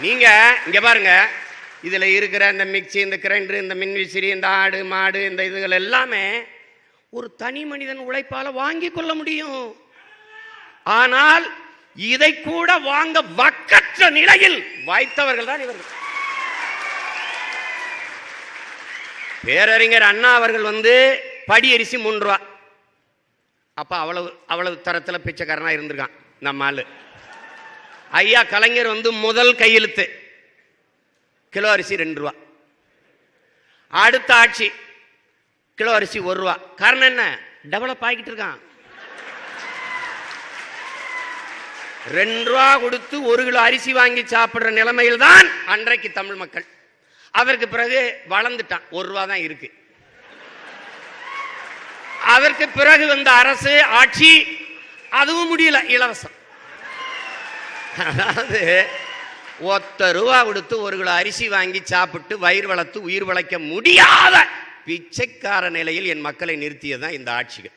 நீங்க இங்க பாருங்க, இதுல இருக்கிற இந்த மிக்சி, இந்த கிரைண்டர், இந்த மின்விசிறி, இந்த ஆடு மாடு, இந்த இதுகள் எல்லாமே ஒரு தனி மனிதன் உழைப்பால வாங்கி கொள்ள முடியும். ஆனால் இதை கூட வாங்க வக்கற்ற நிலையில் வாய்த்தவர்கள் தான் இவர்கள். பேரறிஞர் அண்ணா அவர்கள் படி அரிசி 3 ரூபா. அப்ப அவ்வளவு தரத்துல பிச்சைக்காரனா இருந்திருக்கான் நம்ம ஆளு. ஐயா கலைஞர் முதல் கையெழுத்து கிலோ அரிசி 2 ரூபா. அடுத்த ஆட்சி கிலோ அரிசி 1 ரூபா. காரணம் என்ன? டெவலப் ஆகிட்டு இருக்கான். 2 ரூபா கொடுத்து 1 கிலோ அரிசி வாங்கி சாப்பிடுற நிலைமையில் தான் அன்றைக்கு தமிழ் மக்கள். அதற்கு பிறகு வளர்ந்துட்டான், 1 ரூபா தான் இருக்கு. அதற்கு பிறகு வந்த அரசு ஆட்சி, அதுவும் முடியல, இலவசம். அதாவது 1 ரூபா கொடுத்து 1 கிலோ அரிசி வாங்கி சாப்பிட்டு வயிறு வளர்த்து உயிர் வளைக்க முடியாத பிச்சைக்கார நிலையில் என் மக்களை நிறுத்தியதுதான் இந்த ஆட்சிகள்.